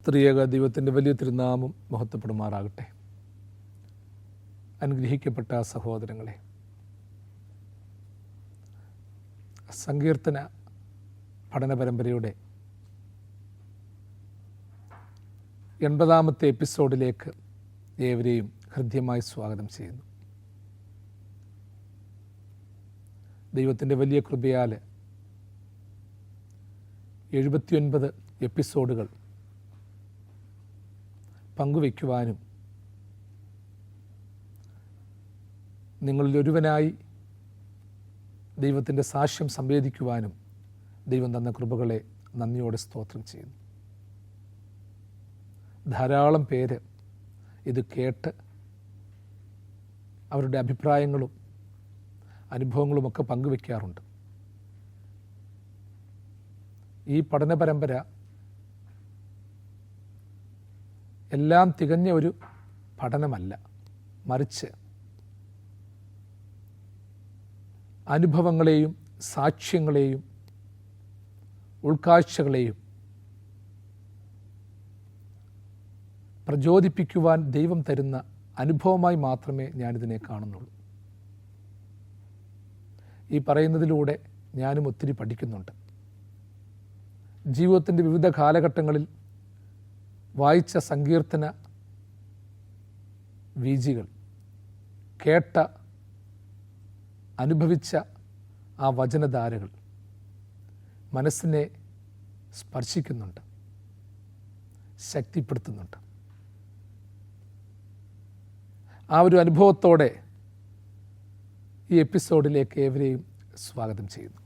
ത്രിയേക ദൈവത്തിൻ്റെ വലിയ തിരുനാമം മഹത്വപ്പെടുമാറാകട്ടെ. അനുഗ്രഹിക്കപ്പെട്ട സഹോദരങ്ങളെ, സങ്കീർത്തന പഠന പരമ്പരയുടെ 80ാമത്തെ എപ്പിസോഡിലേക്ക് ഏവരെയും ഹൃദ്യമായി സ്വാഗതം ചെയ്യുന്നു. ദൈവത്തിൻ്റെ വലിയ കൃപയാൽ 79 എപ്പിസോഡുകൾ പങ്കുവയ്ക്കുവാനും നിങ്ങളിലൊരുവനായി ദൈവത്തിൻ്റെ സാക്ഷ്യം സംവേദിക്കുവാനും ദൈവം തന്ന കൃപകളെ നന്ദിയോടെ സ്തോത്രം ചെയ്യുന്നു. ധാരാളം പേര് ഇത് കേട്ട് അവരുടെ അഭിപ്രായങ്ങളും അനുഭവങ്ങളുമൊക്കെ പങ്കുവയ്ക്കാറുണ്ട്. ഈ പഠന പരമ്പര എല്ലാം തികഞ്ഞ ഒരു പഠനമല്ല, മറിച്ച് അനുഭവങ്ങളെയും സാക്ഷ്യങ്ങളെയും ഉൾക്കാഴ്ചകളെയും പ്രചോദിപ്പിക്കുവാൻ ദൈവം തരുന്ന അനുഭവമായി മാത്രമേ ഞാനിതിനെ കാണുന്നുള്ളൂ. ഈ പറയുന്നതിലൂടെ ഞാനും ഒത്തിരി പഠിക്കുന്നുണ്ട്. ജീവിതത്തിൻ്റെ വിവിധ കാലഘട്ടങ്ങളിൽ വായിച്ച സങ്കീർത്തന വീജികൾ, കേട്ട അനുഭവിച്ച ആ വചനധാരകൾ മനസ്സിനെ സ്പർശിക്കുന്നുണ്ട്, ശക്തിപ്പെടുത്തുന്നുണ്ട്. ആ ഒരു അനുഭവത്തോടെ ഈ എപ്പിസോഡിലേക്ക് ഏവരെയും സ്വാഗതം ചെയ്യുന്നു.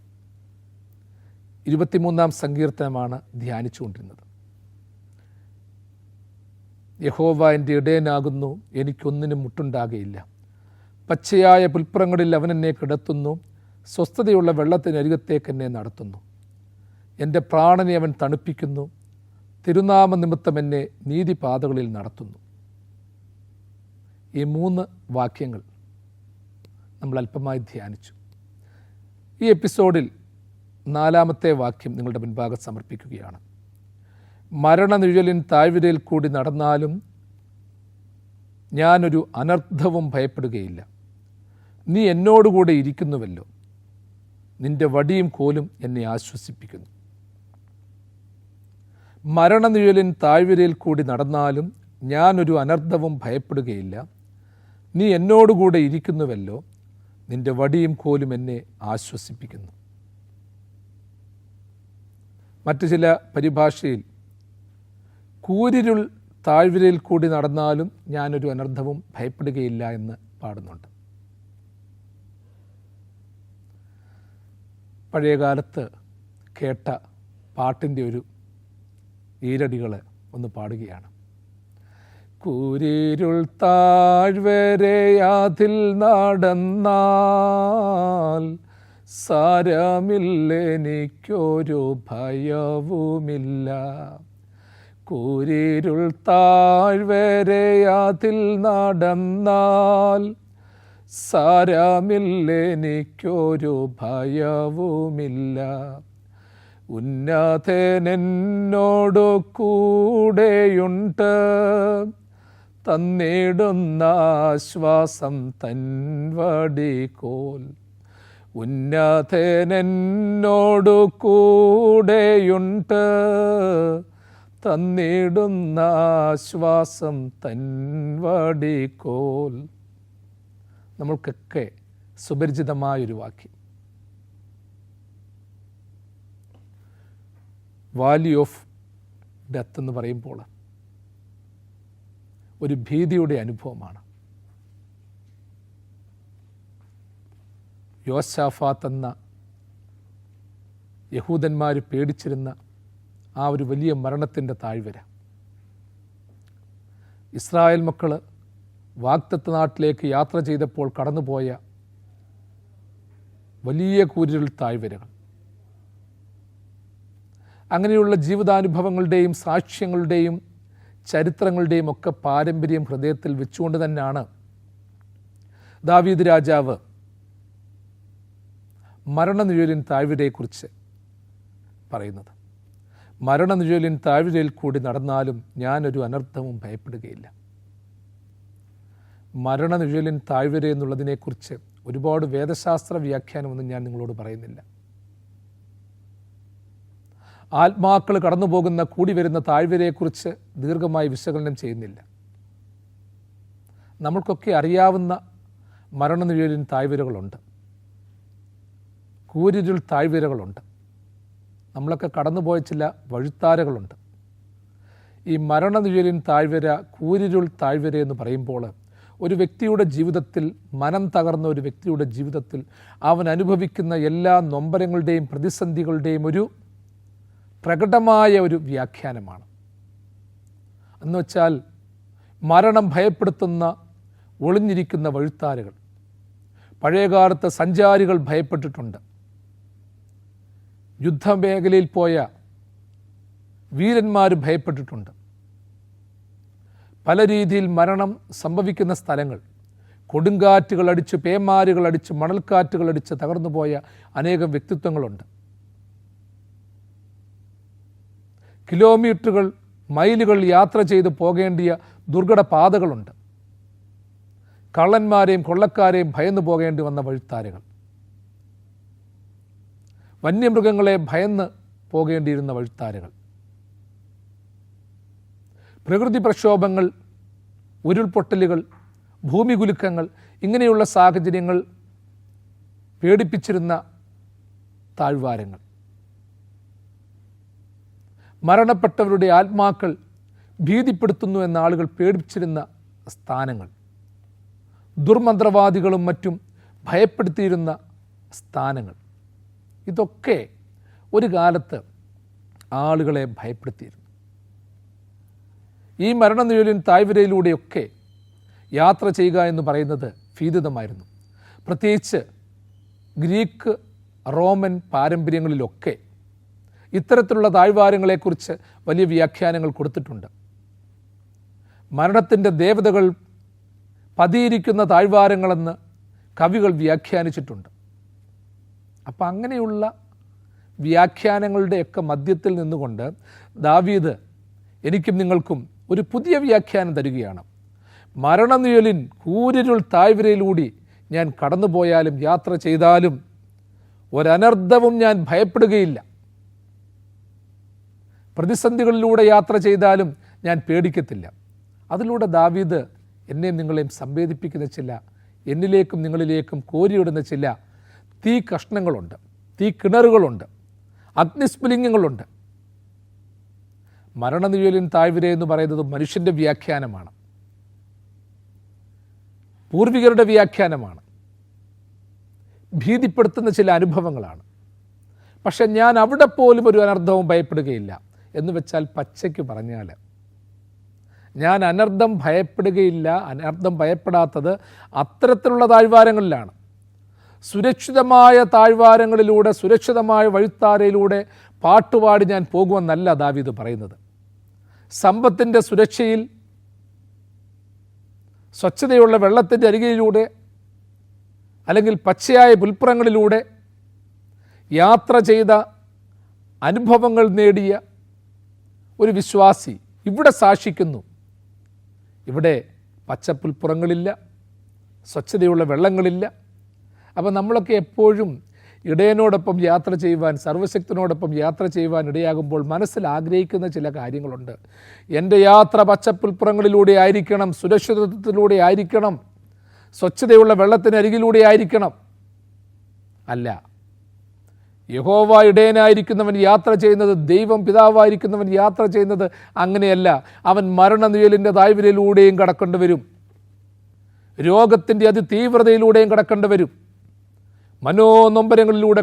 23ാം സങ്കീർത്തനമാണ് ധ്യാനിച്ചുകൊണ്ടിരുന്നത്. യഹോവ എൻ്റെ ഇടയനാകുന്നു, എനിക്കൊന്നിനും മുട്ടുണ്ടാകുകയില്ല. പച്ചയായ പുൽപ്പുറങ്ങളിൽ അവൻ എന്നെ കിടത്തുന്നു, സ്വസ്ഥതയുള്ള വെള്ളത്തിനരികത്തേക്ക് എന്നെ നടത്തുന്നു. എൻ്റെ പ്രാണനെ അവൻ തണുപ്പിക്കുന്നു, തിരുനാമ നിമിത്തം എന്നെ നീതിപാതകളിൽ നടത്തുന്നു. ഈ 3 വാക്യങ്ങൾ നമ്മൾ അല്പമായി ധ്യാനിച്ചു. ഈ എപ്പിസോഡിൽ 4ാമത്തെ വാക്യം നിങ്ങളുടെ മുൻപാകെ സമർപ്പിക്കുകയാണ്. മരണനിഴലിൻ താഴ്വരയിൽ കൂടി നടന്നാലും ഞാനൊരു അനർത്ഥവും ഭയപ്പെടുകയില്ല. നീ എന്നോടുകൂടെ ഇരിക്കുന്നുവല്ലോ, നിന്റെ വടിയും കോലും എന്നെ ആശ്വസിപ്പിക്കുന്നു. മരണനിഴലിൻ താഴ്വരയിൽ കൂടി നടന്നാലും ഞാനൊരു അനർത്ഥവും ഭയപ്പെടുകയില്ല. നീ എന്നോടുകൂടെ ഇരിക്കുന്നുവല്ലോ, നിന്റെ വടിയും കോലും എന്നെ ആശ്വസിപ്പിക്കുന്നു. മറ്റു ചില പരിഭാഷയിൽ കൂരിരുൾ താഴ്വരയിൽ കൂടി നടന്നാലും ഞാനൊരു അനർത്ഥവും ഭയപ്പെടുകയില്ല എന്ന് പാടുന്നുണ്ട്. പഴയകാലത്ത് കേട്ട പാട്ടിൻ്റെ ഒരു ഈരടികൾ ഒന്ന് പാടുകയാണ്. കൂരിരുൾ താഴ്വരയാതിൽ നടന്നാൽ സാരമില്ലെനിക്കൊരു ഭയവുമില്ല. കൂരിരുൾ താഴ്വരയാതിൽ നടന്നാൽ സാരമില്ലെനിക്കൊരു ഭയവുമില്ല. ഉന്നതനെന്നോടു കൂടെയുണ്ട്, തന്നിടുന്ന ആശ്വാസം തൻ വടികോൽ. ഉന്നതനെന്നോടു കൂടെയുണ്ട്, തന്നിടുന്ന ആശ്വാസം തൻ വടികോൽ. നമ്മൾക്കൊക്കെ സുപരിചിതമായൊരു വാക്യം. വാലി ഓഫ് ഡെത്ത് എന്ന് പറയുമ്പോൾ ഒരു ഭീതിയുടെ അനുഭവമാണ്. യോശാഫാത്ത് എന്ന യഹൂദന്മാർ പേടിച്ചിരുന്ന ആ ഒരു വലിയ മരണത്തിൻ്റെ താഴ്വര. ഇസ്രായേൽ മക്കൾ വാഗ്ദത്ത നാട്ടിലേക്ക് യാത്ര ചെയ്തപ്പോൾ കടന്നുപോയ വലിയ കൂരിരുൾ താഴ്വരകൾ. അങ്ങനെയുള്ള ജീവിതാനുഭവങ്ങളുടെയും സാക്ഷ്യങ്ങളുടെയും ചരിത്രങ്ങളുടെയും ഒക്കെ പാരമ്പര്യം ഹൃദയത്തിൽ വെച്ചുകൊണ്ട് തന്നെയാണ് ദാവീദ് രാജാവ് മരണനിഴലിൻ താഴ്വരയെക്കുറിച്ച് പറയുന്നത്. മരണനിഴലിൻ താഴ്വരയിൽ കൂടി നടന്നാലും ഞാനൊരു അനർത്ഥവും ഭയപ്പെടുകയില്ല. മരണനിഴലിൻ താഴ്വര എന്നുള്ളതിനെക്കുറിച്ച് ഒരുപാട് വേദശാസ്ത്ര വ്യാഖ്യാനമൊന്നും ഞാൻ നിങ്ങളോട് പറയുന്നില്ല. ആത്മാക്കൾ കടന്നു പോകുന്ന കൂടി വരുന്ന താഴ്വരയെക്കുറിച്ച് ദീർഘമായി വിശകലനം ചെയ്യുന്നില്ല. നമ്മൾക്കൊക്കെ അറിയാവുന്ന മരണനിഴലിൻ താഴ്വരകളുണ്ട്, കൂരിരുൾ താഴ്വരകളുണ്ട്, നമ്മളൊക്കെ കടന്നുപോയ ചില വഴിത്താരകളുണ്ട്. ഈ മരണനിഴലിൻ താഴ്വര, കൂരിരുൾ താഴ്വര എന്ന് പറയുമ്പോൾ ഒരു വ്യക്തിയുടെ ജീവിതത്തിൽ, മനം തകർന്ന ഒരു വ്യക്തിയുടെ ജീവിതത്തിൽ അവൻ അനുഭവിക്കുന്ന എല്ലാ നൊമ്പരങ്ങളുടെയും പ്രതിസന്ധികളുടെയും ഒരു പ്രകടമായ ഒരു വ്യാഖ്യാനമാണ്. എന്നുവെച്ചാൽ മരണം ഭയപ്പെടുത്തുന്ന ഒളിഞ്ഞിരിക്കുന്ന വഴിത്താരകൾ. പഴയകാലത്ത് സഞ്ചാരികൾ ഭയപ്പെട്ടിട്ടുണ്ട്. യുദ്ധമേഖലയിൽ പോയ വീരന്മാർ ഭയപ്പെട്ടിട്ടുണ്ട്. പല രീതിയിൽ മരണം സംഭവിക്കുന്ന സ്ഥലങ്ങൾ, കൊടുങ്കാറ്റുകൾ അടിച്ച്, പേമാരുകൾ അടിച്ച്, മണൽക്കാറ്റുകൾ അടിച്ച് തകർന്നുപോയ അനേകം വ്യക്തിത്വങ്ങളുണ്ട്. കിലോമീറ്ററുകൾ, മൈലുകൾ യാത്ര ചെയ്ത് പോകേണ്ടിയ ദുർഘട പാതകളുണ്ട്. കള്ളന്മാരെയും കൊള്ളക്കാരെയും ഭയന്നു പോകേണ്ടി വന്ന വഴിത്താരകൾ, വന്യമൃഗങ്ങളെ ഭയന്ന് പോകേണ്ടിയിരുന്ന വഴിത്താരകൾ, പ്രകൃതി പ്രക്ഷോഭങ്ങൾ, ഉരുൾപൊട്ടലുകൾ, ഭൂമികുലുക്കങ്ങൾ, ഇങ്ങനെയുള്ള സാഹചര്യങ്ങൾ പേടിപ്പിച്ചിരുന്ന താഴ്വാരങ്ങൾ, മരണപ്പെട്ടവരുടെ ആത്മാക്കൾ ഭീതിപ്പെടുത്തുന്നു എന്ന ആളുകൾ പേടിപ്പിച്ചിരുന്ന സ്ഥാനങ്ങൾ, ദുർമന്ത്രവാദികളും മറ്റും ഭയപ്പെടുത്തിയിരുന്ന സ്ഥാനങ്ങൾ, ഇതൊക്കെ ഒരു കാലത്ത് ആളുകളെ ഭയപ്പെടുത്തിയിരുന്നു. ഈ മരണനിഴലിൻ താഴ്വരയിലൂടെയൊക്കെ യാത്ര ചെയ്യുക എന്ന് പറയുന്നത് ഭീതിതമായിരുന്നു. പ്രത്യേകിച്ച് ഗ്രീക്ക്, റോമൻ പാരമ്പര്യങ്ങളിലൊക്കെ ഇത്തരത്തിലുള്ള താഴ്വാരങ്ങളെക്കുറിച്ച് വലിയ വ്യാഖ്യാനങ്ങൾ കൊടുത്തിട്ടുണ്ട്. മരണത്തിൻ്റെ ദേവതകൾ പതിയിരിക്കുന്ന താഴ്വാരങ്ങളെന്ന് കവികൾ വ്യാഖ്യാനിച്ചിട്ടുണ്ട്. അപ്പം അങ്ങനെയുള്ള വ്യാഖ്യാനങ്ങളുടെയൊക്കെ മധ്യത്തിൽ നിന്നുകൊണ്ട് ദാവീദ് എനിക്കും നിങ്ങൾക്കും ഒരു പുതിയ വ്യാഖ്യാനം തരികയാണ്. മരണനിഴലിൻ കൂരിരുൾ താഴ്വരയിലൂടെ ഞാൻ കടന്നുപോയാലും യാത്ര ചെയ്താലും ഒരനർത്ഥവും ഞാൻ ഭയപ്പെടുകയില്ല. പ്രതിസന്ധികളിലൂടെ യാത്ര ചെയ്താലും ഞാൻ പേടിക്കത്തില്ല. അതിലൂടെ ദാവീദ് എന്നെയും നിങ്ങളെയും സംവേദിപ്പിക്കുന്ന ചില, എന്നിലേക്കും നിങ്ങളിലേക്കും കോരിയിടുന്ന ചില തീ കഷ്ണങ്ങളുണ്ട്, തീ കിണറുകളുണ്ട്, അഗ്നിസ്ഫുലിംഗങ്ങളുണ്ട്. മരണനിഴലിൻ താഴ്വര എന്ന് പറയുന്നത് മനുഷ്യൻ്റെ വ്യാഖ്യാനമാണ്, പൂർവികരുടെ വ്യാഖ്യാനമാണ്, ഭീതിപ്പെടുത്തുന്ന ചില അനുഭവങ്ങളാണ്. പക്ഷെ ഞാൻ അവിടെ പോലും ഒരു അനർത്ഥവും ഭയപ്പെടുകയില്ല എന്ന് വെച്ചാൽ, പച്ചയ്ക്ക് പറഞ്ഞാൽ ഞാൻ അനർത്ഥം ഭയപ്പെടുകയില്ല. അനർത്ഥം ഭയപ്പെടാത്തത് അത്തരത്തിലുള്ള താഴ്വാരങ്ങളിലാണ്. സുരക്ഷിതമായ താഴ്വാരങ്ങളിലൂടെ, സുരക്ഷിതമായ വഴിത്താരയിലൂടെ പാട്ടുപാടി ഞാൻ പോകുമെന്നല്ല ദാവീദ് പറയുന്നത്. സമ്പത്തിൻ്റെ സുരക്ഷയിൽ, സ്വച്ഛതയുള്ള വെള്ളത്തിൻ്റെ അരികിലൂടെ, അല്ലെങ്കിൽ പച്ചയായ പുൽപ്പുറങ്ങളിലൂടെ യാത്ര ചെയ്ത അനുഭവങ്ങൾ നേടിയ ഒരു വിശ്വാസി ഇവിടെ സാക്ഷിക്കുന്നു. ഇവിടെ പച്ചപ്പുൽപ്പുറങ്ങളില്ല, സ്വച്ഛതയുള്ള വെള്ളങ്ങളില്ല. അപ്പം നമ്മളൊക്കെ എപ്പോഴും ഇടയനോടൊപ്പം യാത്ര ചെയ്യുവാൻ, സർവശക്തനോടൊപ്പം യാത്ര ചെയ്യുവാൻ ഇടയാകുമ്പോൾ മനസ്സിൽ ആഗ്രഹിക്കുന്ന ചില കാര്യങ്ങളുണ്ട്. എൻ്റെ യാത്ര പച്ചപ്പുൽപ്പുറങ്ങളിലൂടെ ആയിരിക്കണം, സുരക്ഷിതത്വത്തിലൂടെ ആയിരിക്കണം, സ്വച്ഛതയുള്ള വെള്ളത്തിനരികിലൂടെ ആയിരിക്കണം. അല്ല, യഹോവ ഇടയനായിരിക്കുന്നവൻ യാത്ര ചെയ്യുന്നത്, ദൈവം പിതാവായിരിക്കുന്നവൻ യാത്ര ചെയ്യുന്നത് അങ്ങനെയല്ല. അവൻ മരണനിഴലിൻ്റെ താഴ്വരയിലൂടെയും കടക്കേണ്ടി വരും, രോഗത്തിൻ്റെ അതിതീവ്രതയിലൂടെയും കടക്കേണ്ടി വരും, മനോനൊമ്പരങ്ങളിലൂടെ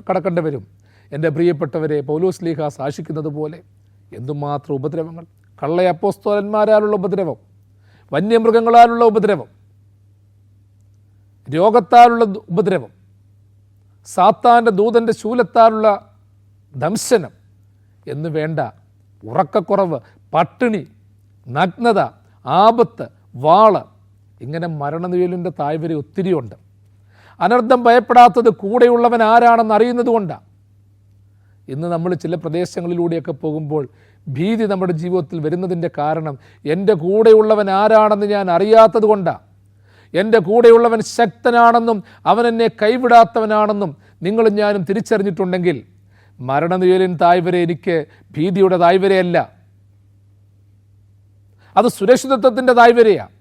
കടക്കേണ്ടി വരും. എൻ്റെ പ്രിയപ്പെട്ടവരെ, പൗലോസ് ശ്ലീഹ സാക്ഷിക്കുന്നത് പോലെ എന്തുമാത്രം ഉപദ്രവങ്ങൾ, കള്ള അപ്പോസ്തലന്മാരാലുള്ള ഉപദ്രവം, വന്യമൃഗങ്ങളാലുള്ള ഉപദ്രവം, രോഗത്താലുള്ള ഉപദ്രവം, സാത്താൻ്റെ ദൂതൻ്റെ ശൂലത്താലുള്ള ദംശനം എന്ന് വേണ്ട, ഉറക്കക്കുറവ്, പട്ടിണി, നഗ്നത, ആപത്ത്, വാള്, ഇങ്ങനെ മരണനിഴലിൻ്റെ താഴ്വര ഒത്തിരിയുണ്ട്. അനർത്ഥം ഭയപ്പെടാത്തത് കൂടെയുള്ളവൻ ആരാണെന്ന് അറിയുന്നത് കൊണ്ടാണ്. ഇന്ന് നമ്മൾ ചില പ്രദേശങ്ങളിലൂടെയൊക്കെ പോകുമ്പോൾ ഭീതി നമ്മുടെ ജീവിതത്തിൽ വരുന്നതിൻ്റെ കാരണം എൻ്റെ കൂടെയുള്ളവൻ ആരാണെന്ന് ഞാൻ അറിയാത്തത് കൊണ്ടാണ്. എൻ്റെ കൂടെയുള്ളവൻ ശക്തനാണെന്നും അവൻ എന്നെ കൈവിടാത്തവനാണെന്നും നിങ്ങളും ഞാനും തിരിച്ചറിഞ്ഞിട്ടുണ്ടെങ്കിൽ മരണനിഴലിൻ താഴ്വര എനിക്ക് ഭീതിയുടെ താഴ്വരയല്ല, അത് സുരക്ഷിതത്വത്തിൻ്റെ താഴ്വരയാണ്.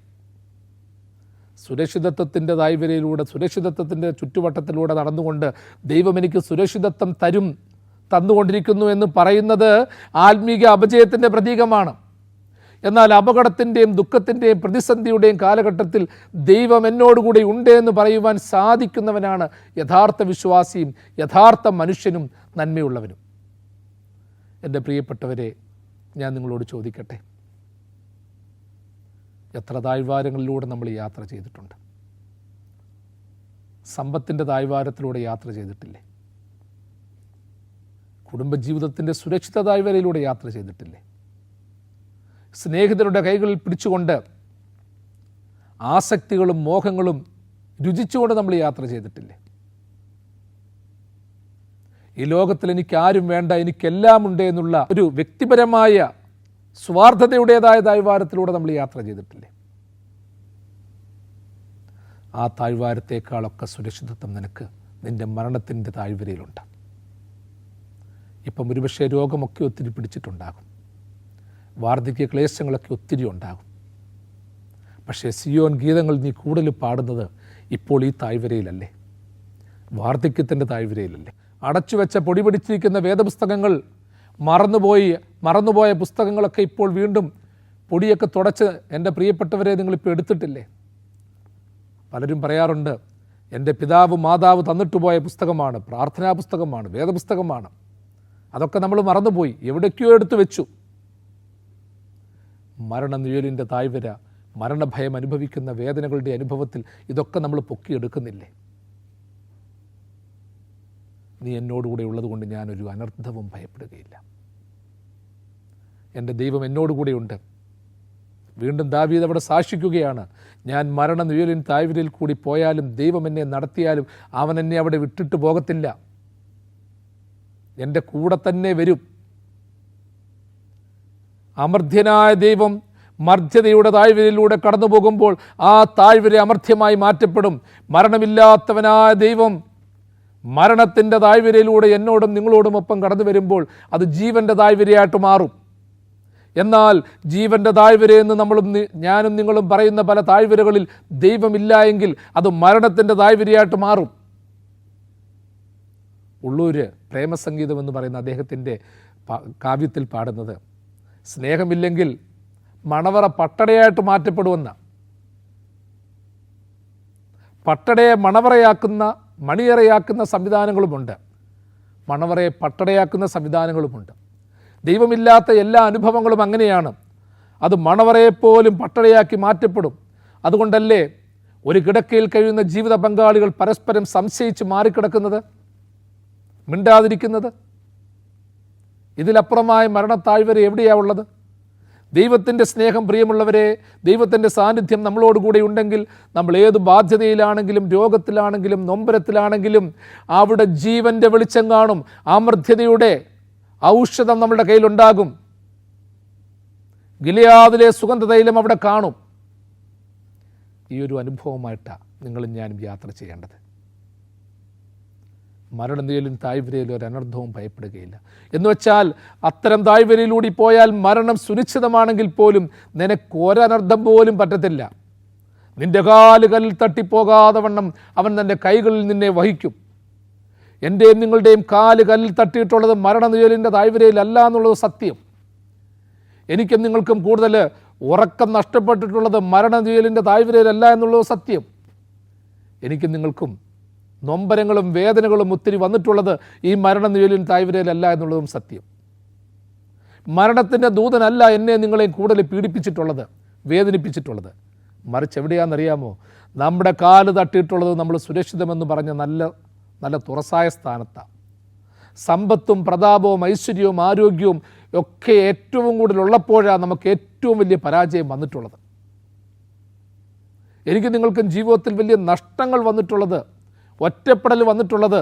സുരക്ഷിതത്വത്തിൻ്റെ താഴ്വരയിലൂടെ, സുരക്ഷിതത്വത്തിൻ്റെ ചുറ്റുവട്ടത്തിലൂടെ നടന്നുകൊണ്ട് ദൈവം എനിക്ക് സുരക്ഷിതത്വം തന്നുകൊണ്ടിരിക്കുന്നു എന്ന് പറയുന്നത് ആത്മീക അപജയത്തിൻ്റെ പ്രതീകമാണ്. എന്നാൽ അപകടത്തിൻ്റെയും ദുഃഖത്തിൻ്റെയും പ്രതിസന്ധിയുടെയും കാലഘട്ടത്തിൽ ദൈവം എന്നോടുകൂടി ഉണ്ട് എന്ന് പറയുവാൻ സാധിക്കുന്നവനാണ് യഥാർത്ഥ വിശ്വാസിയും യഥാർത്ഥ മനുഷ്യനും നന്മയുള്ളവനും. എൻ്റെ പ്രിയപ്പെട്ടവരെ, ഞാൻ നിങ്ങളോട് ചോദിക്കട്ടെ, എത്ര താഴ്വാരങ്ങളിലൂടെ നമ്മൾ യാത്ര ചെയ്തിട്ടുണ്ട്? സമ്പത്തിൻ്റെ താഴ്വാരത്തിലൂടെ യാത്ര ചെയ്തിട്ടില്ലേ? കുടുംബജീവിതത്തിൻ്റെ സുരക്ഷിത താഴ്വരയിലൂടെ യാത്ര ചെയ്തിട്ടില്ലേ? സ്നേഹിതരുടെ കൈകളിൽ പിടിച്ചുകൊണ്ട് ആസക്തികളും മോഹങ്ങളും രുചിച്ചുകൊണ്ട് നമ്മൾ യാത്ര ചെയ്തിട്ടില്ലേ? ഈ ലോകത്തിൽ എനിക്കാരും വേണ്ട, എനിക്കെല്ലാം ഉണ്ട് എന്നുള്ള ഒരു വ്യക്തിപരമായ സ്വാർത്ഥതയുടേതായ താഴ്വാരത്തിലൂടെ നമ്മൾ യാത്ര ചെയ്തിട്ടില്ലേ? ആ താഴ്വാരത്തേക്കാളൊക്കെ സുരക്ഷിതത്വം നിനക്ക് നിൻ്റെ മരണത്തിൻ്റെ താഴ്വരയിലുണ്ട്. ഇപ്പം ഒരുപക്ഷെ രോഗമൊക്കെ ഒത്തിരി പിടിച്ചിട്ടുണ്ടാകും, വാർദ്ധക്യ ക്ലേശങ്ങളൊക്കെ ഒത്തിരി ഉണ്ടാകും. പക്ഷേ സിയോൻ ഗീതങ്ങൾ നീ കൂടുതൽ പാടുന്നത് ഇപ്പോൾ ഈ താഴ്വരയിലല്ലേ, വാർദ്ധക്യത്തിൻ്റെ താഴ്വരയിലല്ലേ? അടച്ചുവെച്ച പൊടി പിടിച്ചിരിക്കുന്ന വേദപുസ്തകങ്ങൾ, മറന്നുപോയ പുസ്തകങ്ങളൊക്കെ ഇപ്പോൾ വീണ്ടും പൊടിയൊക്കെ തുടച്ച് എൻ്റെ പ്രിയപ്പെട്ടവരെ നിങ്ങളിപ്പോൾ എടുത്തിട്ടില്ലേ? പലരും പറയാറുണ്ട്, എൻ്റെ പിതാവ് മാതാവ് തന്നിട്ട് പോയ പുസ്തകമാണ്, പ്രാർത്ഥനാ പുസ്തകമാണ്, വേദപുസ്തകമാണ്. അതൊക്കെ നമ്മൾ മറന്നുപോയി, എവിടേക്കോ എടുത്തു വെച്ചു. മരണനിഴലിൻ്റെ താഴ്വര, മരണഭയം അനുഭവിക്കുന്ന വേദനകളുടെ അനുഭവത്തിൽ ഇതൊക്കെ നമ്മൾ പൊക്കിയെടുക്കുന്നില്ലേ? നീ എന്നോടുകൂടെ ഉള്ളതുകൊണ്ട് ഞാനൊരു അനർത്ഥവും ഭയപ്പെടുകയില്ല. എൻ്റെ ദൈവം എന്നോടുകൂടെയുണ്ട്. വീണ്ടും ദാവീദ് അവിടെ സാക്ഷിക്കുകയാണ്, ഞാൻ മരണനിഴലിൻ താഴ്വരയിൽ കൂടി പോയാലും ദൈവം എന്നെ നടത്തിയാലും അവൻ എന്നെ അവിടെ വിട്ടിട്ട് പോകത്തില്ല, എൻ്റെ കൂടെ തന്നെ വരും. അമർത്യനായ ദൈവം മർത്യതയുടെ താഴ്വരയിലൂടെ കടന്നു പോകുമ്പോൾ ആ താഴ്വര അമർത്യമായി മാറ്റപ്പെടും. മരണമില്ലാത്തവനായ ദൈവം മരണത്തിൻ്റെ താഴ്വരയിലൂടെ എന്നോടും നിങ്ങളോടും ഒപ്പം കടന്നു വരുമ്പോൾ അത് ജീവൻ്റെ താഴ്വരയായിട്ട് മാറും. എന്നാൽ ജീവൻ്റെ താഴ്വരയെന്ന് ഞാനും നിങ്ങളും പറയുന്ന പല താഴ്വരകളിൽ ദൈവമില്ല എങ്കിൽ അത് മരണത്തിൻ്റെ താഴ്വരയായിട്ട് മാറും. ഉള്ളൂര് പ്രേമസംഗീതം എന്ന് പറയുന്ന അദ്ദേഹത്തിൻ്റെ കാവ്യത്തിൽ പാടുന്നത്, സ്നേഹമില്ലെങ്കിൽ മണവറ പട്ടടയായിട്ട് മാറ്റപ്പെടുമെന്ന. പട്ടടയെ മണവറയാക്കുന്ന, മണിയറയാക്കുന്ന സംവിധാനങ്ങളുമുണ്ട്, മണവറയെ പട്ടടയാക്കുന്ന സംവിധാനങ്ങളുമുണ്ട്. ദൈവമില്ലാത്ത എല്ലാ അനുഭവങ്ങളും അങ്ങനെയാണ്, അത് മണവറയെപ്പോലും പട്ടടയാക്കി മാറ്റപ്പെടും. അതുകൊണ്ടല്ലേ ഒരു കിടക്കയിൽ കഴിയുന്ന ജീവിത പങ്കാളികൾ പരസ്പരം സംശയിച്ച് മാറിക്കിടക്കുന്നത്, മിണ്ടാതിരിക്കുന്നത്? ഇതിലപ്പുറമായ മരണത്താഴ്വര എവിടെയാണ് ഉള്ളത്? ദൈവത്തിൻ്റെ സ്നേഹം, പ്രിയമുള്ളവരെ, ദൈവത്തിൻ്റെ സാന്നിധ്യം നമ്മളോടുകൂടെ ഉണ്ടെങ്കിൽ നമ്മൾ ഏത് ബാധ്യതയിലാണെങ്കിലും, രോഗത്തിലാണെങ്കിലും, നൊമ്പരത്തിലാണെങ്കിലും അവിടെ ജീവൻ്റെ വെളിച്ചം കാണും. അമർത്യതയുടെ ഔഷധം നമ്മുടെ കയ്യിലുണ്ടാകും. ഗിലെയാദിലെ സുഗന്ധതൈലം അവിടെ കാണും. ഈ ഒരു അനുഭവമായിട്ടാണ് നിങ്ങളും ഞാനും യാത്ര ചെയ്യേണ്ടത്. മരണനിഴലിൻ താഴ്വരയിൽ ഒരു അനർത്ഥവും ഭയപ്പെടുകയില്ല എന്ന് വെച്ചാൽ, അത്തരം താഴ്വരയിലൂടെ പോയാൽ മരണം സുനിശ്ചിതമാണെങ്കിൽ പോലും നിനക്ക് ഒരനർത്ഥം പോലും പറ്റത്തില്ല. നിന്റെ കാലുകളിൽ തട്ടിപ്പോകാതെ വണ്ണം അവൻ തൻ്റെ കൈകളിൽ നിന്നെ വഹിക്കും. എൻ്റെയും നിങ്ങളുടെയും കാലുകളിൽ തട്ടിയിട്ടുള്ളത് മരണനിഴലിൻ്റെ താഴ്വരയിലല്ല എന്നുള്ളത് സത്യം. എനിക്കും നിങ്ങൾക്കും കൂടുതൽ ഉറക്കം നഷ്ടപ്പെട്ടിട്ടുള്ളത് മരണനിഴലിൻ്റെ താഴ്വരയിലല്ല എന്നുള്ളത് സത്യം. എനിക്കും നിങ്ങൾക്കും നൊമ്പരങ്ങളും വേദനകളും ഒത്തിരി വന്നിട്ടുള്ളത് ഈ മരണനിഴലിൻ താഴ്വരയിലല്ല എന്നുള്ളതും സത്യം. മരണത്തിൻ്റെ ദൂതനല്ല എന്നെ നിങ്ങളെയും കൂടുതൽ പീഡിപ്പിച്ചിട്ടുള്ളത്, വേദനിപ്പിച്ചിട്ടുള്ളത്. മറിച്ച് എവിടെയാണെന്നറിയാമോ? നമ്മുടെ കാല് തട്ടിയിട്ടുള്ളത് നമ്മൾ സുരക്ഷിതമെന്ന് പറഞ്ഞ നല്ല തുറസായ സ്ഥാനത്താണ്. സമ്പത്തും പ്രതാപവും ഐശ്വര്യവും ആരോഗ്യവും ഒക്കെ ഏറ്റവും കൂടുതലുള്ളപ്പോഴാണ് നമുക്ക് ഏറ്റവും വലിയ പരാജയം വന്നിട്ടുള്ളത്. എനിക്ക് നിങ്ങൾക്കും ജീവിതത്തിൽ വലിയ നഷ്ടങ്ങൾ വന്നിട്ടുള്ളത്, ഒറ്റപ്പെടൽ വന്നിട്ടുള്ളത്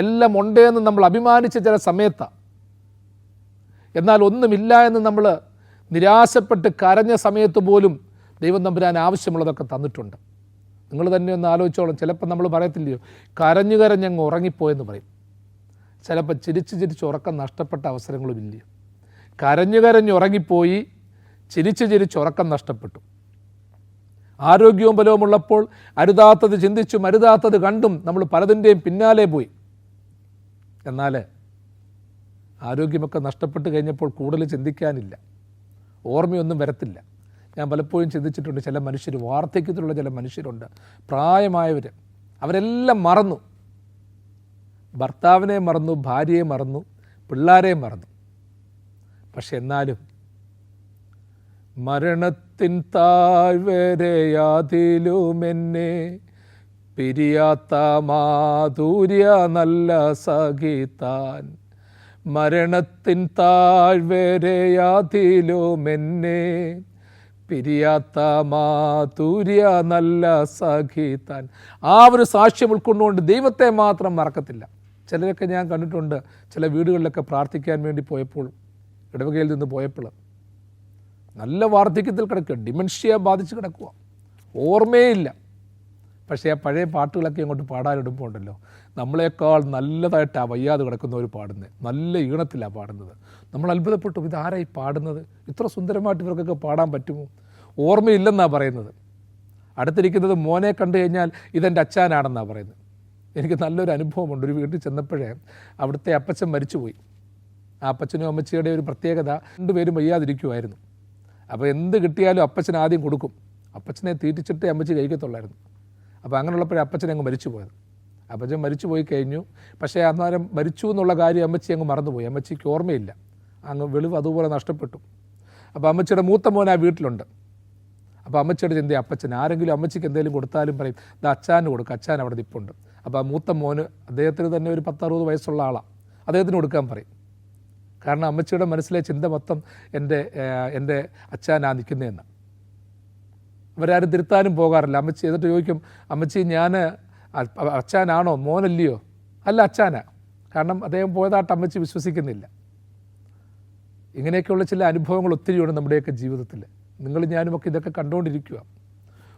എല്ലാം ഉണ്ടേന്ന് നമ്മൾ അഭിമാനിച്ച ചില സമയത്താണ്. എന്നാൽ ഒന്നുമില്ല എന്ന് നമ്മൾ നിരാശപ്പെട്ട് കരഞ്ഞ സമയത്ത് പോലും ദൈവം തമ്പുരാൻ ആവശ്യമുള്ളതൊക്കെ തന്നിട്ടുണ്ട്. നിങ്ങൾ തന്നെ ഒന്ന് ആലോചിച്ചോളം. ചിലപ്പോൾ നമ്മൾ പറയത്തില്ലയോ, കരഞ്ഞു കരഞ്ഞങ്ങ് ഉറങ്ങിപ്പോയെന്ന് പറയും. ചിലപ്പോൾ ചിരിച്ച് ഉറക്കം നഷ്ടപ്പെട്ട അവസരങ്ങളും ഇല്ലയോ. കരഞ്ഞു ഉറങ്ങിപ്പോയി, ചിരിച്ച് ഉറക്കം നഷ്ടപ്പെട്ടു. ആരോഗ്യവും ബലവുമുള്ളപ്പോൾ അരുതാത്തത് ചിന്തിച്ചും അരുതാത്തത് കണ്ടും നമ്മൾ പലതിൻ്റെയും പിന്നാലെ പോയി. എന്നാൽ ആരോഗ്യമൊക്കെ നഷ്ടപ്പെട്ട് കഴിഞ്ഞപ്പോൾ കൂടുതൽ ചിന്തിക്കാനില്ല, ഓർമ്മയൊന്നും വരത്തില്ല. ഞാൻ പലപ്പോഴും ചിന്തിച്ചിട്ടുണ്ട്, ചില മനുഷ്യർ, വാർദ്ധക്യത്തിലുള്ള ചില മനുഷ്യരുണ്ട്, പ്രായമായവർ, അവരെല്ലാം മറന്നു. ഭർത്താവിനെ മറന്നു, ഭാര്യയെ മറന്നു, പിള്ളാരെ മറന്നു. പക്ഷെ എന്നാലും മരണത്തിൻ താഴ്വരയാതിലുമെന്നെ പിരിയാത്ത മാധുര്യ നല്ല സഖിതാൻ. മരണത്തിൻ താഴ്വരയാതിലുമെന്നെ പിരിയാത്ത മാധുര്യ നല്ല സഖിതാൻ. ആ ഒരു സാക്ഷ്യം ഉൾക്കൊണ്ടുകൊണ്ട് ദൈവത്തെ മാത്രം മറക്കത്തില്ല. ചിലരൊക്കെ ഞാൻ കണ്ടിട്ടുണ്ട്, ചില വീടുകളിലൊക്കെ പ്രാർത്ഥിക്കാൻ വേണ്ടി പോയപ്പോൾ, ഇടവകയിൽ നിന്ന് പോയപ്പോൾ നല്ല വാർദ്ധക്യത്തിൽ കിടക്കുക, ഡിമെൻഷ്യ ബാധിച്ച് കിടക്കുക, ഓർമ്മയില്ല. പക്ഷേ ആ പഴയ പാട്ടുകളൊക്കെ അങ്ങോട്ട് പാടാനിടുമ്പോൾ ഉണ്ടല്ലോ, നമ്മളെക്കാൾ നല്ലതായിട്ടാണ് വയ്യാതെ കിടക്കുന്നവർ പാടുന്നത്, നല്ല ഈണത്തിലാണ് പാടുന്നത്. നമ്മൾ അത്ഭുതപ്പെട്ടു, ഇതാരായി പാടുന്നത്, ഇത്ര സുന്ദരമായിട്ട് ഇവർക്കൊക്കെ പാടാൻ പറ്റുമോ? ഓർമ്മയില്ലെന്നാണ് പറയുന്നത്. അടുത്തിരിക്കുന്നത് മോനെ കണ്ടു കഴിഞ്ഞാൽ ഇതെൻ്റെ അച്ഛനാണെന്നാണ് പറയുന്നത്. എനിക്ക് നല്ലൊരു അനുഭവമുണ്ട്. ഒരു വീട്ടിൽ ചെന്നപ്പോഴേ അവിടുത്തെ അപ്പച്ചൻ മരിച്ചുപോയി. ആ അപ്പച്ചനും അമ്മച്ചിയുടെ ഒരു പ്രത്യേകത, രണ്ടുപേരും വയ്യാതിരിക്കുമായിരുന്നു. അപ്പോൾ എന്ത് കിട്ടിയാലും അപ്പച്ചൻ ആദ്യം കൊടുക്കും. അപ്പച്ചനെ തീറ്റിച്ചിട്ടേ അമ്മച്ചി കഴിക്കത്തുള്ളായിരുന്നു. അപ്പോൾ അങ്ങനെയുള്ളപ്പോഴേ അപ്പച്ചൻ അങ്ങ് മരിച്ചു പോയത്. അപ്പച്ചൻ മരിച്ചു പോയി കഴിഞ്ഞു. പക്ഷേ അന്നേരം മരിച്ചു എന്നുള്ള കാര്യം അമ്മച്ചി അങ്ങ് മറന്നുപോയി. അമ്മച്ചിക്ക് ഓർമ്മയില്ല, അങ്ങ് വെളിവ് അതുപോലെ നഷ്ടപ്പെട്ടു. അപ്പോൾ അമ്മച്ചിയുടെ മൂത്ത മോൻ ആ വീട്ടിലുണ്ട്. അപ്പോൾ അമ്മച്ചിയുടെ ചിന്ത, അപ്പച്ചൻ ആരെങ്കിലും അമ്മച്ചിക്ക് എന്തെങ്കിലും കൊടുത്താലും പറയും, ഇത് അച്ഛാന് കൊടുക്കുക, അച്ഛൻ അവിടെ നിൽപ്പുണ്ട്. അപ്പോൾ ആ മൂത്ത മോന്, അദ്ദേഹത്തിന് തന്നെ ഒരു 10-60 വയസ്സുള്ള ആളാണ്, അദ്ദേഹത്തിന് കൊടുക്കാൻ പറയും. കാരണം അമ്മച്ചിയുടെ മനസ്സിലെ ചിന്ത മൊത്തം എൻ്റെ അച്ഛനാ നിൽക്കുന്നതെന്ന്. അവരാരും തിരുത്താനും പോകാറില്ല. അമ്മച്ചി എന്നിട്ട് ചോദിക്കും, അമ്മച്ചി ഞാൻ അച്ഛനാണോ, മോനല്ലയോ? അല്ല, അച്ഛനാ. കാരണം അദ്ദേഹം പോയതായിട്ട് അമ്മച്ചി വിശ്വസിക്കുന്നില്ല. ഇങ്ങനെയൊക്കെയുള്ള ചില അനുഭവങ്ങൾ ഒത്തിരിയുണ്ട് നമ്മുടെയൊക്കെ ജീവിതത്തിൽ. നിങ്ങൾ ഞാനുമൊക്കെ ഇതൊക്കെ കണ്ടുകൊണ്ടിരിക്കുക.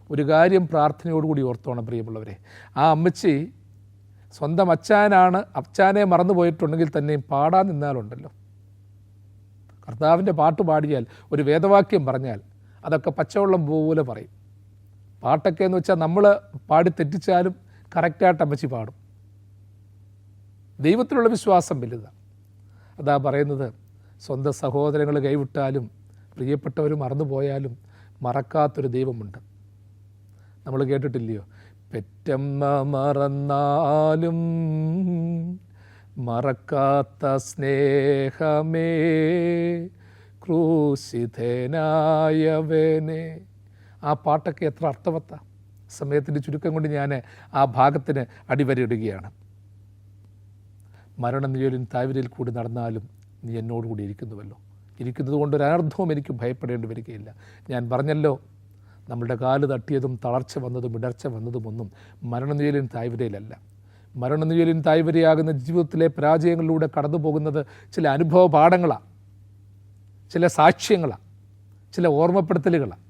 ഒരു കാര്യം പ്രാർത്ഥനയോടുകൂടി ഓർത്തോണം പ്രിയമുള്ളവരെ, ആ അമ്മച്ചി സ്വന്തം അച്ഛനാണ്, അച്ഛനെ മറന്നു പോയിട്ടുണ്ടെങ്കിൽ തന്നെയും പാടാൻ നിന്നാലുണ്ടല്ലോ, കർത്താവിൻ്റെ പാട്ട് പാടിയാൽ, ഒരു വേദവാക്യം പറഞ്ഞാൽ അതൊക്കെ പച്ചവെള്ളം പോലെ പറയും. പാട്ടൊക്കെ എന്ന് വെച്ചാൽ നമ്മൾ പാടി തെറ്റിച്ചാലും കറക്റ്റായിട്ട് അമ്മച്ചി പാടും. ദൈവത്തിലുള്ള വിശ്വാസം വലുതാണ്. അതാ പറയുന്നത്, സ്വന്തം സഹോദരങ്ങൾ കൈവിട്ടാലും പ്രിയപ്പെട്ടവർ മറന്നുപോയാലും മറക്കാത്തൊരു ദൈവമുണ്ട്. നമ്മൾ കേട്ടിട്ടില്ലയോ, പെറ്റമ്മ മറന്നാലും മറക്കാത്ത സ്നേഹമേ ക്രൂശിതനായവനെ. ആ പാട്ടൊക്കെ എത്ര അർത്ഥവത്താ. സമയത്തിൻ്റെ ചുരുക്കം കൊണ്ട് ഞാൻ ആ ഭാഗത്തിന് അടിവരയിടുകയാണ്. മരണനിഴലിൻ താഴ്വരയിൽ കൂടി നടന്നാലും നീ എന്നോടുകൂടി ഇരിക്കുന്നുവല്ലോ. ഇരിക്കുന്നത് കൊണ്ട് ഒരു അനർത്ഥവും എനിക്ക് ഭയപ്പെടേണ്ടി വരികയില്ല. ഞാൻ പറഞ്ഞല്ലോ, നമ്മളുടെ കാല് തട്ടിയതും തളർച്ച വന്നതും ഇടർച്ച വന്നതും ഒന്നും മരണനിഴലിൻ താഴ്വരയിലല്ല. മരണനിഴലിൻ താഴ്വരയാകുന്ന ജീവിതത്തിലെ പരാജയങ്ങളിലൂടെ കടന്നു പോകുന്നത് ചില അനുഭവ പാഠങ്ങളാണ്, ചില സാക്ഷ്യങ്ങളാണ്, ചില ഓർമ്മപ്പെടുത്തലുകളാണ്.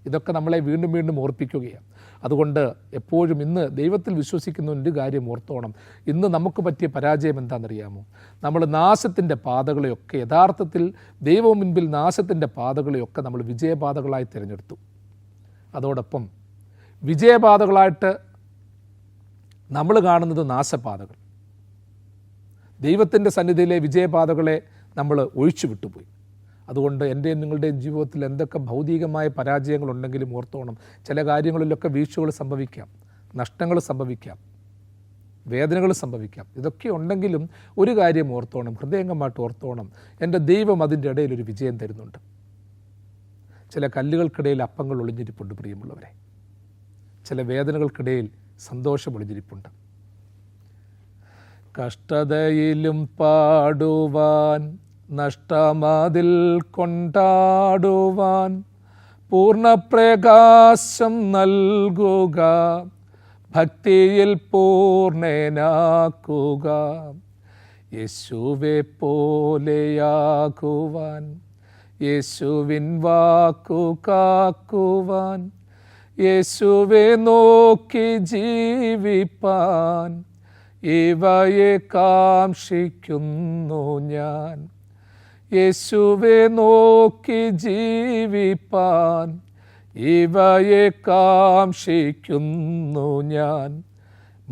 ഇതൊക്കെ നമ്മളെ വീണ്ടും വീണ്ടും ഓർപ്പിക്കുകയാണ്. അതുകൊണ്ട് എപ്പോഴും ഇന്ന് ദൈവത്തിൽ വിശ്വസിക്കുന്ന ഒരു കാര്യം ഓർത്തോണം. ഇന്ന് നമുക്ക് പറ്റിയ പരാജയം എന്താണെന്നറിയാമോ? നമ്മൾ നാശത്തിൻ്റെ പാതകളെയൊക്കെ, യഥാർത്ഥത്തിൽ ദൈവം മുൻപിൽ നാശത്തിൻ്റെ പാതകളെയൊക്കെ നമ്മൾ വിജയപാതകളായി തിരഞ്ഞെടുത്തു. അതോടൊപ്പം വിജയപാതകളായിട്ട് നമ്മൾ കാണുന്നത് നാശപാതകൾ. ദൈവത്തിൻ്റെ സന്നിധിയിലെ വിജയപാതകളെ നമ്മൾ ഒഴിച്ചു വിട്ടുപോയി. അതുകൊണ്ട് എൻ്റെയും നിങ്ങളുടെയും ജീവിതത്തിൽ എന്തൊക്കെ ഭൗതികമായ പരാജയങ്ങളുണ്ടെങ്കിലും ഓർത്തോണം, ചില കാര്യങ്ങളിലൊക്കെ വീഴ്ചകൾ സംഭവിക്കാം, നഷ്ടങ്ങൾ സംഭവിക്കാം, വേദനകൾ സംഭവിക്കാം. ഇതൊക്കെ ഉണ്ടെങ്കിലും ഒരു കാര്യം ഓർത്തോണം, ഹൃദയംഗമായിട്ട് ഓർത്തോണം, എൻ്റെ ദൈവം അതിൻ്റെ ഇടയിലൊരു വിജയം തരുന്നുണ്ട്. ചില കല്ലുകൾക്കിടയിൽ അപ്പങ്ങൾ ഒളിഞ്ഞിരിപ്പുണ്ട് പ്രിയമുള്ളവരെ. ചില വേദനകൾക്കിടയിൽ സന്തോഷം ഒളിഞ്ഞിരിപ്പുണ്ട്. കഷ്ടതയിലും പാടുവാൻ, നഷ്ടമതിൽ കൊണ്ടാടുവാൻ, പൂർണ്ണപ്രകാശം നൽകുക ഭക്തിയിൽ പൂർണ്ണനാക്കുക, യേശുവെ പോലെയാകുവാൻ, യേശുവിൻ വാക്കു കാക്കുവാൻ, യേശുവെ നോക്കി ജീവിപ്പാൻ, ഇവയെ കാംക്ഷിക്കുന്നു ഞാൻ. യേശുവെ നോക്കി ജീവിപ്പാൻ, ഇവയെ കാംക്ഷിക്കുന്നു ഞാൻ.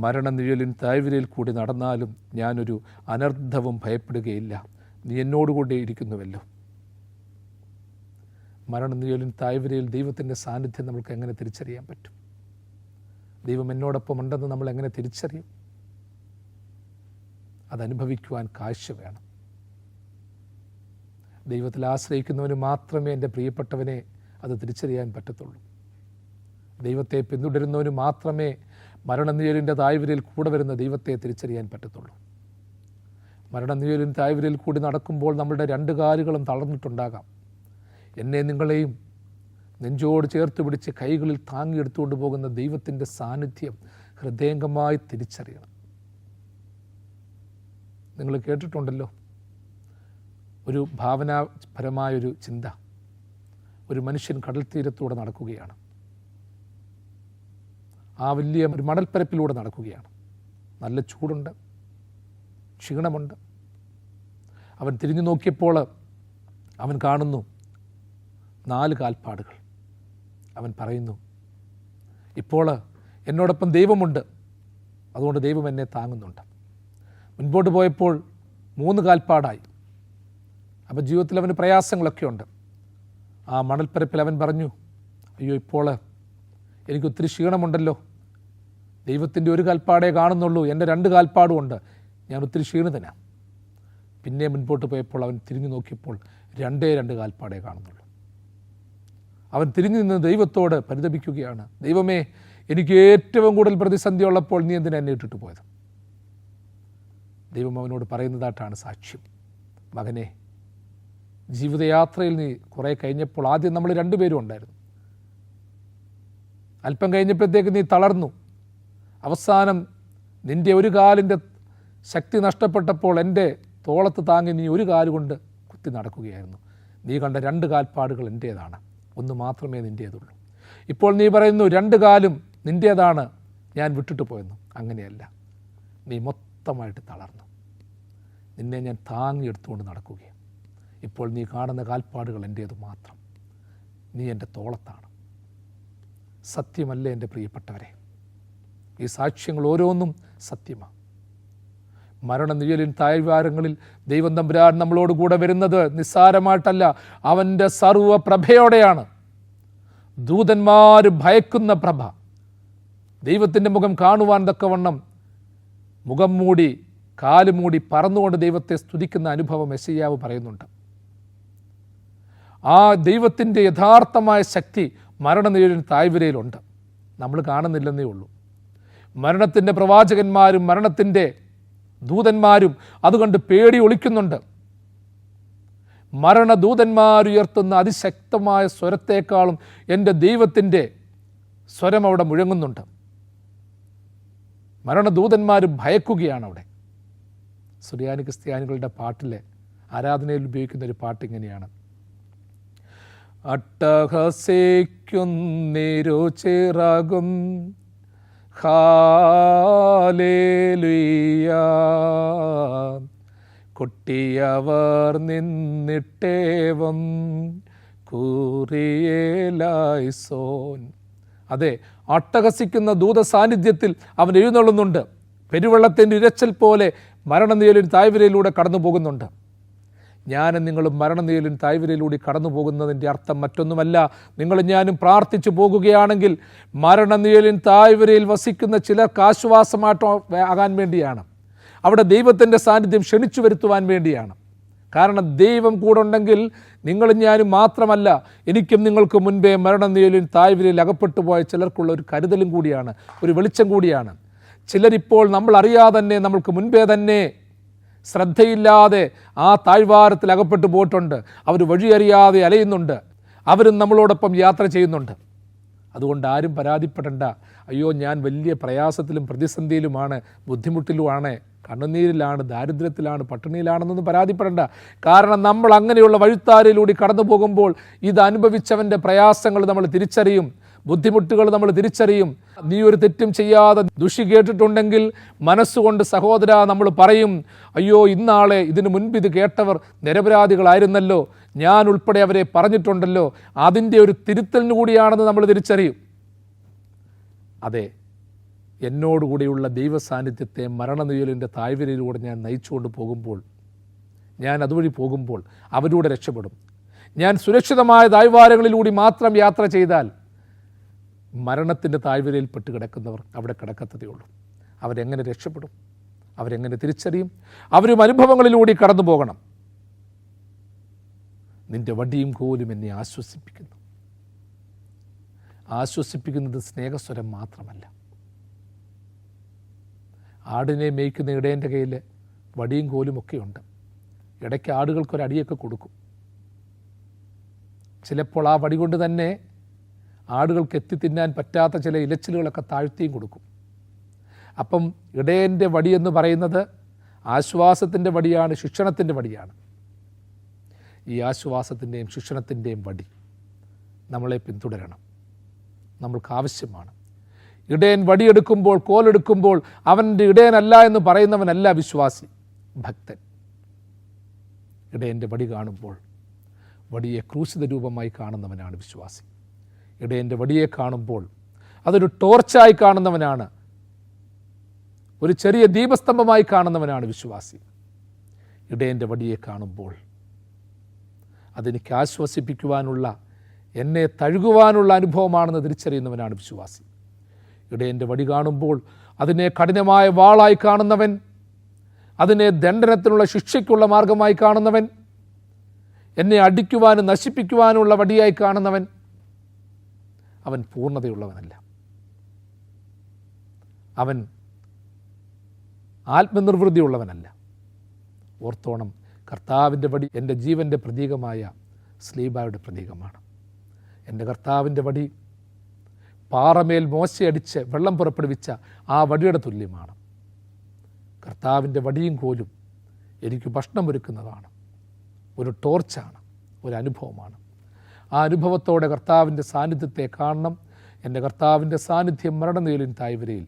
മരണനിഴലിൻ താഴ്വരയിൽ കൂടി നടന്നാലും ഞാനൊരു അനർത്ഥവും ഭയപ്പെടുകയില്ല, നീ എന്നോടുകൂടി ഇരിക്കുന്നുവല്ലോ. മരണനിഴലിൻ താഴ്വരയിൽ ദൈവത്തിൻ്റെ സാന്നിധ്യം നമുക്ക് എങ്ങനെ തിരിച്ചറിയാൻ പറ്റും? ദൈവം എന്നോടൊപ്പം ഉണ്ടെന്ന് നമ്മൾ എങ്ങനെ തിരിച്ചറിയും? അതനുഭവിക്കുവാൻ കാഴ്ച വേണം. ദൈവത്തിൽ ആശ്രയിക്കുന്നവന് മാത്രമേ എൻ്റെ പ്രിയപ്പെട്ടവനെ അത് തിരിച്ചറിയാൻ പറ്റത്തുള്ളൂ. ദൈവത്തെ പിന്തുടരുന്നവന് മാത്രമേ മരണനിഴലിൻ്റെ താഴ്വരയിൽ കൂടെ വരുന്ന ദൈവത്തെ തിരിച്ചറിയാൻ പറ്റത്തുള്ളൂ. മരണനിഴലിൻ താഴ്വരയിൽ കൂടി നടക്കുമ്പോൾ നമ്മളുടെ രണ്ട് കാലുകളും തളർന്നിട്ടുണ്ടാകാം. എന്നെ നിങ്ങളെയും നെഞ്ചോട് ചേർത്ത് പിടിച്ച് കൈകളിൽ താങ്ങിയെടുത്തുകൊണ്ട് പോകുന്ന ദൈവത്തിൻ്റെ സാന്നിധ്യം ഹൃദയംഗമായി തിരിച്ചറിയണം. നിങ്ങൾ കേട്ടിട്ടുണ്ടല്ലോ, ഒരു ഭാവനാപരമായൊരു ചിന്ത. ഒരു മനുഷ്യൻ കടൽ തീരത്തൂടെ നടക്കുകയാണ്. ആ വലിയ ഒരു മണൽപ്പരപ്പിലൂടെ നടക്കുകയാണ്. നല്ല ചൂടുണ്ട്, ക്ഷീണമുണ്ട്. അവൻ തിരിഞ്ഞു നോക്കിയപ്പോൾ അവൻ കാണുന്നു 4 കാൽപ്പാടുകൾ. അവൻ പറയുന്നു, ഇപ്പോൾ എന്നോടൊപ്പം ദൈവമുണ്ട്, അതുകൊണ്ട് ദൈവം എന്നെ താങ്ങുന്നുണ്ട്. മുൻപോട്ട് പോയപ്പോൾ 3 കാൽപ്പാടായി. അപ്പോൾ ജീവിതത്തിൽ അവന് പ്രയാസങ്ങളൊക്കെ ഉണ്ട്. ആ മണൽപ്പരപ്പിൽ അവൻ പറഞ്ഞു, അയ്യോ, ഇപ്പോൾ എനിക്കൊത്തിരി ക്ഷീണമുണ്ടല്ലോ, ദൈവത്തിൻ്റെ 1 കാൽപ്പാടേ കാണുന്നുള്ളൂ, എൻ്റെ 2 കാൽപ്പാടും ഉണ്ട്, ഞാൻ ഒത്തിരി ക്ഷീണിതനാണ്. പിന്നെ മുൻപോട്ട് പോയപ്പോൾ അവൻ തിരിഞ്ഞു നോക്കിയപ്പോൾ 2 കാൽപ്പാടേ കാണുന്നുള്ളൂ. അവൻ തിരിഞ്ഞു നിന്ന് ദൈവത്തോട് പരിതപിക്കുകയാണ്, ദൈവമേ, എനിക്ക് ഏറ്റവും കൂടുതൽ പ്രതിസന്ധി ഉള്ളപ്പോൾ നീ എന്തിനാ എന്നെ ഇട്ടിട്ട് പോയത്? ദൈവം അവനോട് പറയുന്നതായിട്ടാണ് സാക്ഷ്യം, മകനെ, ജീവിതയാത്രയിൽ നീ കുറേ കഴിഞ്ഞപ്പോൾ, ആദ്യം നമ്മൾ 2 പേരും ഉണ്ടായിരുന്നു, അല്പം കഴിഞ്ഞപ്പോഴത്തേക്ക് നീ തളർന്നു, അവസാനം നിൻ്റെ 1 കാലിൻ്റെ ശക്തി നഷ്ടപ്പെട്ടപ്പോൾ എൻ്റെ തോളത്ത് താങ്ങി നീ 1 കാലുകൊണ്ട് കുത്തി നടക്കുകയായിരുന്നു. നീ കണ്ട 2 കാൽപ്പാടുകൾ എൻ്റേതാണ്, 1 മാത്രമേ നിൻ്റേതുള്ളൂ. ഇപ്പോൾ നീ പറയുന്നു 2 കാലും നിൻ്റേതാണ്, ഞാൻ വിട്ടിട്ട് പോയെന്നു. അങ്ങനെയല്ല, നീ മൊത്തമായിട്ട് തളർന്നു, നിന്നെ ഞാൻ താങ്ങിയെടുത്തുകൊണ്ട് നടക്കുകയാണ്. ഇപ്പോൾ നീ കാണുന്ന കാൽപ്പാടുകൾ എൻ്റേത് മാത്രം, നീ എൻ്റെ തോളത്താണ്. സത്യമല്ലേ എൻ്റെ പ്രിയപ്പെട്ടവരെ? ഈ സാക്ഷ്യങ്ങൾ ഓരോന്നും സത്യമാണ്. മരണനിഴലിൻ താഴ്വാരങ്ങളിൽ ദൈവം തമ്പുരാൻ നമ്മളോട് കൂടെ വരുന്നത് നിസ്സാരമായിട്ടല്ല, അവൻ്റെ സർവ്വപ്രഭയോടെയാണ്. ദൂതന്മാർ ഭയക്കുന്ന പ്രഭ, ദൈവത്തിൻ്റെ മുഖം കാണുവാൻ തക്കവണ്ണം മുഖം മൂടി കാല് മൂടി പറന്നുകൊണ്ട് ദൈവത്തെ സ്തുതിക്കുന്ന അനുഭവം യെശയ്യാവ് പറയുന്നുണ്ട്. ആ ദൈവത്തിൻ്റെ യഥാർത്ഥമായ ശക്തി മരണനിഴലിൻ താഴ്വരയിലുണ്ട്, നമ്മൾ കാണുന്നില്ലെന്നേ ഉള്ളൂ. മരണത്തിൻ്റെ പ്രവാചകന്മാരും മരണത്തിൻ്റെ ദൂതന്മാരും അതുകൊണ്ട് പേടി ഒളിക്കുന്നുണ്ട്. മരണദൂതന്മാരുയർത്തുന്ന അതിശക്തമായ സ്വരത്തേക്കാളും എൻ്റെ ദൈവത്തിൻ്റെ സ്വരം അവിടെ മുഴങ്ങുന്നുണ്ട്. മരണദൂതന്മാർ ഭയക്കുകയാണ് അവിടെ. സുറിയാനി ക്രിസ്ത്യാനികളുടെ പാട്ടിലെ ആരാധനയിൽ ഉപയോഗിക്കുന്ന ഒരു പാട്ട് ഇങ്ങനെയാണ്: അട്ടഹസിക്കുന്നിരു ചിറകും ഹാലേലുയ്യ, കൊട്ടിയവർ നിന്നിട്ടേവം കൂറിയേലായിസോൻ. അതെ, അട്ടഹസിക്കുന്ന ദൂത സാന്നിധ്യത്തിൽ അവൻ എഴുന്നള്ളുന്നുണ്ട്. പെരുവെള്ളത്തിൻ്റെ ഇരച്ചൽ പോലെ മരണനിഴലിൻ താഴ്വരയിലൂടെ കടന്നു പോകുന്നുണ്ട്. ഞാനും നിങ്ങളും മരണനിഴലിൻ താഴ്വരയിലൂടെ കടന്നു പോകുന്നതിൻ്റെ അർത്ഥം മറ്റൊന്നുമല്ല. നിങ്ങളും ഞാനും പ്രാർത്ഥിച്ചു പോകുകയാണെങ്കിൽ മരണനിഴലിൻ താഴ്വരയിൽ വസിക്കുന്ന ചിലർക്ക് ആശ്വാസമായിട്ട് ആകാൻ വേണ്ടിയാണ്. അവിടെ ദൈവത്തിൻ്റെ സാന്നിധ്യം ക്ഷണിച്ചു വരുത്തുവാൻ വേണ്ടിയാണ്. കാരണം ദൈവം കൂടെ ഉണ്ടെങ്കിൽ നിങ്ങളും ഞാനും മാത്രമല്ല, എനിക്കും നിങ്ങൾക്ക് മുൻപേ മരണനിഴലിൻ താഴ്വരയിൽ അകപ്പെട്ടു പോയ ചിലർക്കുള്ള ഒരു കരുതലും കൂടിയാണ്, ഒരു വെളിച്ചം കൂടിയാണ്. ചിലരിപ്പോൾ നമ്മൾ അറിയാതെ തന്നെ, നമ്മൾക്ക് മുൻപേ തന്നെ ശ്രദ്ധയില്ലാതെ ആ താഴ്വാരത്തിൽ അകപ്പെട്ടു പോയിട്ടുണ്ട്. അവർ വഴിയറിയാതെ അലയുന്നുണ്ട്. അവരും നമ്മളോടൊപ്പം യാത്ര ചെയ്യുന്നുണ്ട്. അതുകൊണ്ട് ആരും പരാതിപ്പെടേണ്ട. അയ്യോ ഞാൻ വലിയ പ്രയാസത്തിലും പ്രതിസന്ധിയിലുമാണ്, ബുദ്ധിമുട്ടിലുമാണ്, കണ്ണുനീരിലാണ്, ദാരിദ്ര്യത്തിലാണ്, പട്ടിണിയിലാണെന്നൊന്നും പരാതിപ്പെടേണ്ട. കാരണം നമ്മൾ അങ്ങനെയുള്ള വഴിത്താരയിലൂടെ കടന്നു പോകുമ്പോൾ ഇത് അനുഭവിച്ചവൻ്റെ പ്രയാസങ്ങൾ നമ്മൾ തിരിച്ചറിയും, ബുദ്ധിമുട്ടുകൾ നമ്മൾ തിരിച്ചറിയും. നീ ഒരു തെറ്റും ചെയ്യാതെ ദുഷി കേട്ടിട്ടുണ്ടെങ്കിൽ മനസ്സുകൊണ്ട് സഹോദര നമ്മൾ പറയും, അയ്യോ ഇന്നാളെ ഇതിനു മുൻപ് ഇത് കേട്ടവർ നിരപരാധികളായിരുന്നല്ലോ, ഞാൻ ഉൾപ്പെടെ അവരെ പറഞ്ഞിട്ടുണ്ടല്ലോ, അതിൻ്റെ ഒരു തിരുത്തലിന് കൂടിയാണെന്ന് നമ്മൾ തിരിച്ചറിയും. അതെ, എന്നോടുകൂടിയുള്ള ദൈവ സാന്നിധ്യത്തെ മരണനിഴലിൻ്റെ താഴ്വരയിലൂടെ ഞാൻ നയിച്ചുകൊണ്ട് പോകുമ്പോൾ, ഞാൻ അതുവഴി പോകുമ്പോൾ അവരൂടെ രക്ഷപ്പെടും. ഞാൻ സുരക്ഷിതമായ താഴ്വാരങ്ങളിലൂടെ മാത്രം യാത്ര ചെയ്താൽ മരണത്തിൻ്റെ താഴ്വരയിൽ പെട്ട് കിടക്കുന്നവർ അവിടെ കിടക്കത്തതേ ഉള്ളൂ. അവരെങ്ങനെ രക്ഷപ്പെടും? അവരെങ്ങനെ തിരിച്ചറിയും? അവരും അനുഭവങ്ങളിലൂടെ കടന്നു പോകണം. നിൻ്റെ വടിയും കോലും എന്നെ ആശ്വസിപ്പിക്കുന്നു. ആശ്വസിപ്പിക്കുന്നത് സ്നേഹസ്വരം മാത്രമല്ല. ആടിനെ മേയ്ക്കുന്ന ഇടയൻ്റെ കയ്യിൽ വടിയും കോലും ഒക്കെയുണ്ട്. ഇടയ്ക്ക് ആടുകൾക്കൊരടിയൊക്കെ കൊടുക്കും. ചിലപ്പോൾ ആ വടി കൊണ്ട് തന്നെ ആടുകൾക്ക് എത്തി തിന്നാൻ പറ്റാത്ത ചില ഇലച്ചിലുകളൊക്കെ താഴ്ത്തിയും കൊടുക്കും. അപ്പം ഇടയൻ്റെ വടി എന്ന് പറയുന്നത് ആശ്വാസത്തിൻ്റെ വടിയാണ്, ശിക്ഷണത്തിൻ്റെ വടിയാണ്. ഈ ആശ്വാസത്തിൻ്റെയും ശിക്ഷണത്തിൻ്റെയും വടി നമ്മളെ പിന്തുടരണം, നമ്മൾക്ക് ആവശ്യമാണ്. ഇടയൻ വടിയെടുക്കുമ്പോൾ, കോലെടുക്കുമ്പോൾ അവൻ്റെ ഇടയനല്ല എന്ന് പറയുന്നവനല്ല വിശ്വാസി, ഭക്തൻ. ഇടയൻ്റെ വടി കാണുമ്പോൾ വടിയെ ക്രൂശിത രൂപമായി കാണുന്നവനാണ് വിശ്വാസി. ഇടയൻ്റെ വടിയെ കാണുമ്പോൾ അതൊരു ടോർച്ചായി കാണുന്നവനാണ്, ഒരു ചെറിയ ദീപസ്തംഭമായി കാണുന്നവനാണ് വിശ്വാസി. ഇടയൻ്റെ വടിയെ കാണുമ്പോൾ അതെനിക്ക് ആശ്വസിപ്പിക്കുവാനുള്ള, എന്നെ തഴുകുവാനുള്ള അനുഭവമാണെന്ന് തിരിച്ചറിയുന്നവനാണ് വിശ്വാസി. ഇടയൻ്റെ വടി കാണുമ്പോൾ അതിനെ കഠിനമായ വാളായി കാണുന്നവൻ, അതിനെ ദണ്ഡനത്തിനുള്ള ശിക്ഷയ്ക്കുള്ള മാർഗമായി കാണുന്നവൻ, എന്നെ അടിക്കുവാനും നശിപ്പിക്കുവാനുള്ള വടിയായി കാണുന്നവൻ, അവൻ പൂർണ്ണതയുള്ളവനല്ല. അവൻ ആത്മനിർവൃതിയുള്ളവനല്ല. ഓർത്തോണം, കർത്താവിൻ്റെ വടി എൻ്റെ ജീവൻ്റെ പ്രതീകമായ സ്ലീബായുടെ പ്രതീകമാണ്. എൻ്റെ കർത്താവിൻ്റെ വടി പാറമേൽ മോശയടിച്ച് വെള്ളം പുറപ്പെടുവിച്ച ആ വടിയുടെ തുല്യമാണ്. കർത്താവിൻ്റെ വടിയും കോലും എനിക്ക് ഭക്ഷണമൊരുക്കുന്നതാണ്, ഒരു ടോർച്ചാണ്, ഒരു അനുഭവമാണ്. ആ അനുഭവത്തോടെ കർത്താവിൻ്റെ സാന്നിധ്യത്തെ കാണണം. എൻ്റെ കർത്താവിൻ്റെ സാന്നിധ്യം മരണനിഴലിൻ താഴ്വരയിൽ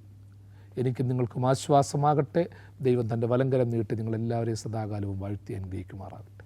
എനിക്ക് നിങ്ങൾക്കും ആശ്വാസമാകട്ടെ. ദൈവം തൻ്റെ വലങ്കരം നീട്ടി നിങ്ങളെല്ലാവരെയും സദാകാലവും വാഴ്ത്തി അനുഗ്രഹിക്കുമാറാകട്ടെ.